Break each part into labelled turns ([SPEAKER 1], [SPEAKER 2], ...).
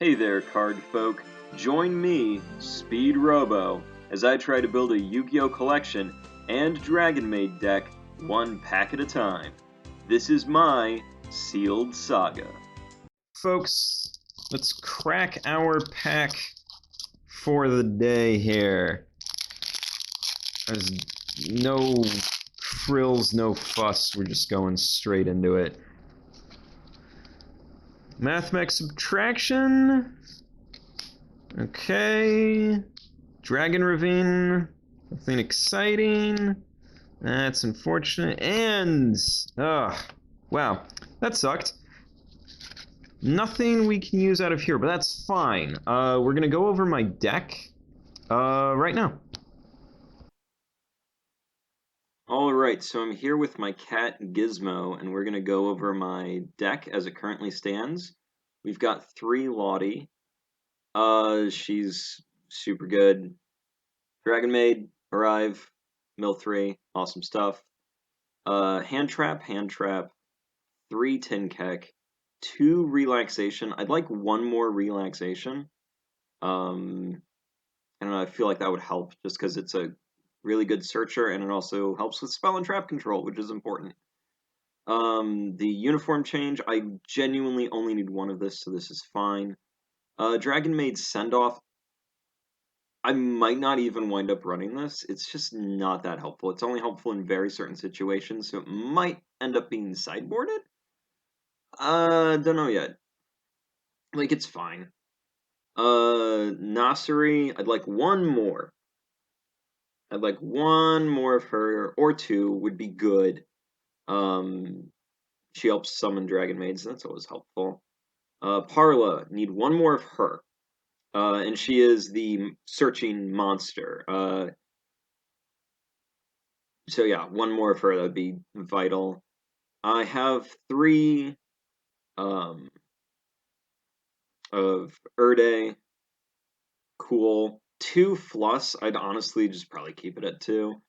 [SPEAKER 1] Hey there, card folk. Join me, Speedrobo, as I try to build a Yu-Gi-Oh! Collection and Dragonmaid deck one pack at a time. This is my Sealed Saga.
[SPEAKER 2] Folks, let's crack our pack for the day here. There's no frills, no fuss. We're just going straight into it. Mathmech Subtraction. Okay. Dragon Ravine. Nothing exciting. That's unfortunate. And, wow, that sucked. Nothing we can use out of here, but that's fine. We're gonna go over my deck right now.
[SPEAKER 1] Alright, so I'm here with my cat Gizmo, and we're going to go over my deck as it currently stands. We've got 3 Lottie. She's super good. Dragonmaid, Arrive, Mill 3, awesome stuff. Hand Trap, 3 Tin Kek, 2 Relaxation. I'd like 1 more Relaxation. I don't know, I feel like that would help just because it's a really good searcher and it also helps with spell and trap control, which is important. The uniform change, I genuinely only need 1 of this, so this is fine. Dragonmaid Send Off, I might not even wind up running this. It's just not that helpful. It's only helpful in very certain situations, so it might end up being sideboarded? Don't know yet. Like, it's fine. Nasiri, I'd like 1 more. I'd like 1 more of her, or 2 would be good. She helps summon Dragon Maids, so that's always helpful. Parla, need 1 more of her. And she is the searching monster. So yeah, 1 more of her, that would be vital. I have 3 of Erde. Cool. 2 Fluss, I'd honestly just probably keep it at 2.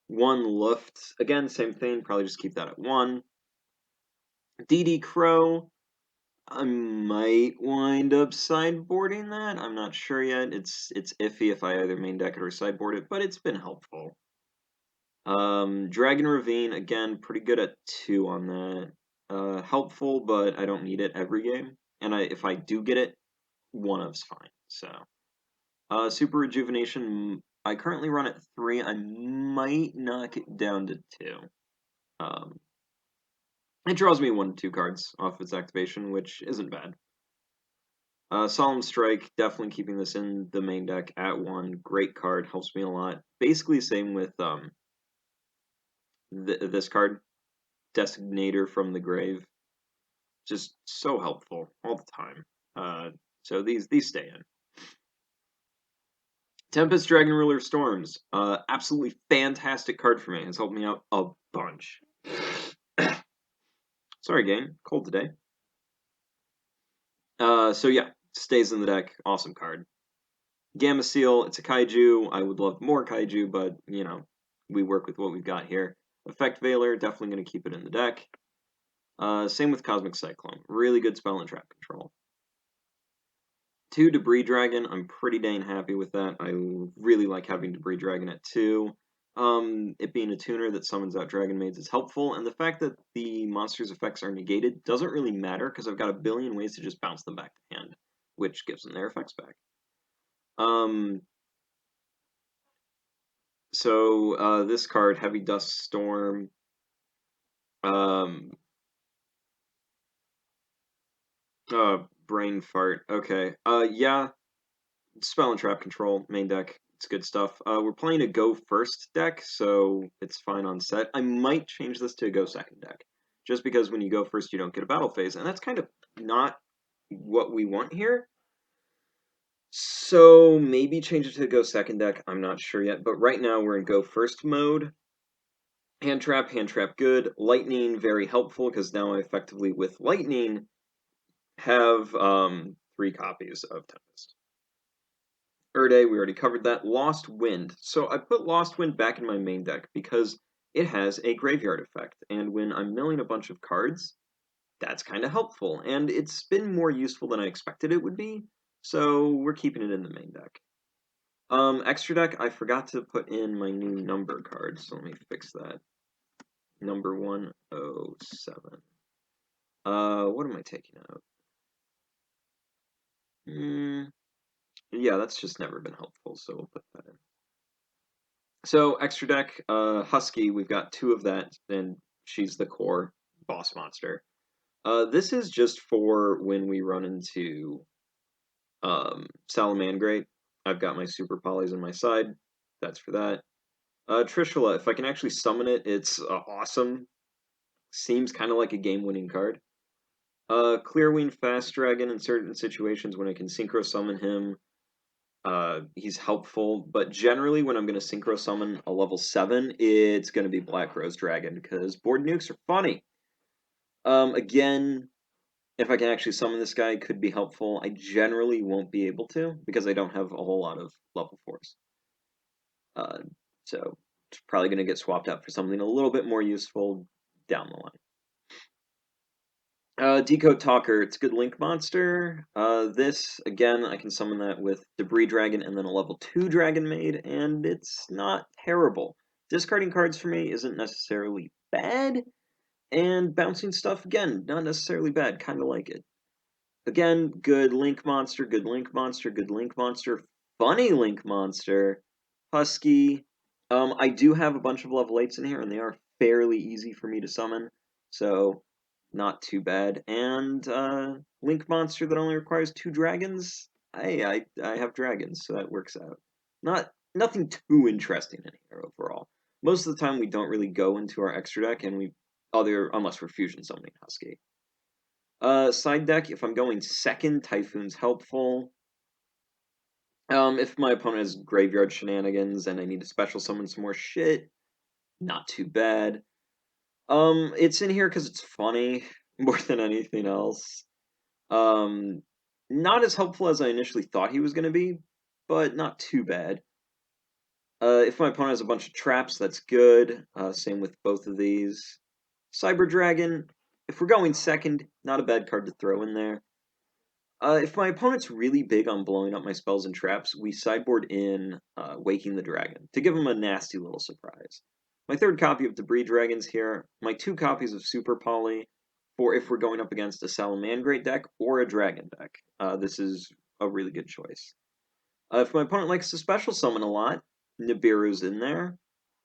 [SPEAKER 1] 1 Luft, again, same thing, probably just keep that at 1. DD Crow, I might wind up sideboarding that. I'm not sure yet. It's iffy if I either main deck it or sideboard it, but it's been helpful. Dragon Ravine, again, pretty good at 2 on that. Helpful, but I don't need it every game. And if I do get it, 1 of's fine. So, Super Rejuvenation, I currently run at 3. I might knock it down to 2. It draws me 1 2 cards off its activation, which isn't bad. Solemn Strike, definitely keeping this in the main deck at 1. Great card, helps me a lot. Basically same with this card, Designator from the Grave. Just so helpful all the time. So these stay in. Tempest Dragon Ruler Storms, absolutely fantastic card for me. It's helped me out a bunch. Sorry, gang, cold today. So yeah, stays in the deck. Awesome card. Gamma Seal, it's a kaiju. I would love more kaiju, but, you know, we work with what we've got here. Effect Veiler, definitely going to keep it in the deck. Same with Cosmic Cyclone. Really good spell and trap control. 2 Debris Dragon, I'm pretty dang happy with that. I really like having Debris Dragon at 2. It being a tuner that summons out Dragon Maids is helpful, and the fact that the monster's effects are negated doesn't really matter because I've got a billion ways to just bounce them back to hand, which gives them their effects back. So this card, Heavy Dust Storm, Brain Fart. Okay. Yeah, Spell and Trap Control, main deck. It's good stuff. We're playing a Go First deck, so it's fine on set. I might change this to a Go Second deck, just because when you go first, you don't get a battle phase, and that's kind of not what we want here. So maybe change it to a Go Second deck. I'm not sure yet, but right now we're in Go First mode. Hand trap good. Lightning, very helpful, because now I effectively, with Lightning, have 3 copies of Tempest. Erde, we already covered that. Lost Wind. So I put Lost Wind back in my main deck because it has a graveyard effect, and when I'm milling a bunch of cards, that's kind of helpful, and it's been more useful than I expected it would be, so we're keeping it in the main deck. Extra deck, I forgot to put in my new number card, so let me fix that. Number 107. What am I taking out? Yeah, that's just never been helpful, so we'll put that in. So, extra deck, Husky, we've got 2 of that, and she's the core boss monster. This is just for when we run into Salamangreat. I've got my super polys on my side. That's for that. Trishula, if I can actually summon it, it's awesome. Seems kind of like a game-winning card. Clearwing Fast Dragon in certain situations when I can synchro summon him. He's helpful, but generally when I'm going to synchro summon a level 7, it's going to be Black Rose Dragon, because board nukes are funny. Again, if I can actually summon this guy, it could be helpful. I generally won't be able to, because I don't have a whole lot of level 4s. So it's probably going to get swapped out for something a little bit more useful down the line. Decode Talker, it's a good link monster. This, again, I can summon that with Debris Dragon and then a level 2 Dragonmaid, and it's not terrible. Discarding cards for me isn't necessarily bad, and bouncing stuff, again, not necessarily bad, kind of like it. Again, good link monster, good link monster, good link monster, funny link monster, Husky. I do have a bunch of level 8s in here, and they are fairly easy for me to summon, so not too bad. And link monster that only requires 2 dragons. I have dragons, so that works out. Nothing too interesting in here overall. Most of the time, we don't really go into our extra deck, and unless we're fusion summoning Husky. Side deck, if I'm going second, Typhoon's helpful. If my opponent has graveyard shenanigans and I need to special summon some more shit, not too bad. It's in here because it's funny more than anything else. Not as helpful as I initially thought he was going to be, but not too bad. If my opponent has a bunch of traps, that's good. Same with both of these. Cyber Dragon, if we're going second, not a bad card to throw in there. If my opponent's really big on blowing up my spells and traps, we sideboard in Waking the Dragon to give him a nasty little surprise. My 3rd copy of Debris Dragon's here. My 2 copies of Super Poly for if we're going up against a Salamangreat deck or a Dragon deck. This is a really good choice. If my opponent likes to special summon a lot, Nibiru's in there.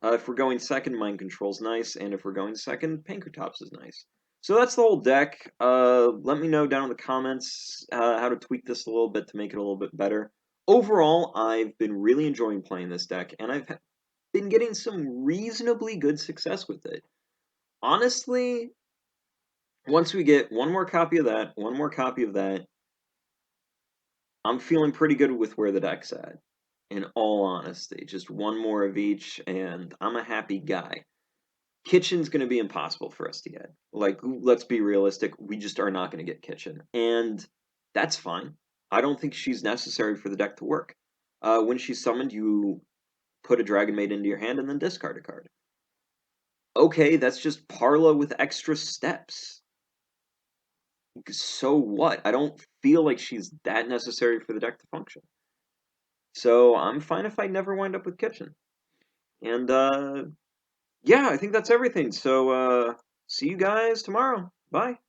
[SPEAKER 1] If we're going second, Mind Control's nice, and if we're going second, Pankratops is nice. So that's the whole deck. Let me know down in the comments how to tweak this a little bit to make it a little bit better. Overall, I've been really enjoying playing this deck, and I've been getting some reasonably good success with it. Honestly, once we get one more copy of that, one more copy of that, I'm feeling pretty good with where the deck's at. In all honesty, just one more of each, and I'm a happy guy. Kitchen's going to be impossible for us to get. Like, let's be realistic. We just are not going to get Kitchen. And that's fine. I don't think she's necessary for the deck to work. When she's summoned, you put a Dragonmaid into your hand and then discard a card. Okay, that's just Parla with extra steps. So what? I don't feel like she's that necessary for the deck to function. So I'm fine if I never wind up with Kitchen. And, yeah, I think that's everything. So, see you guys tomorrow. Bye.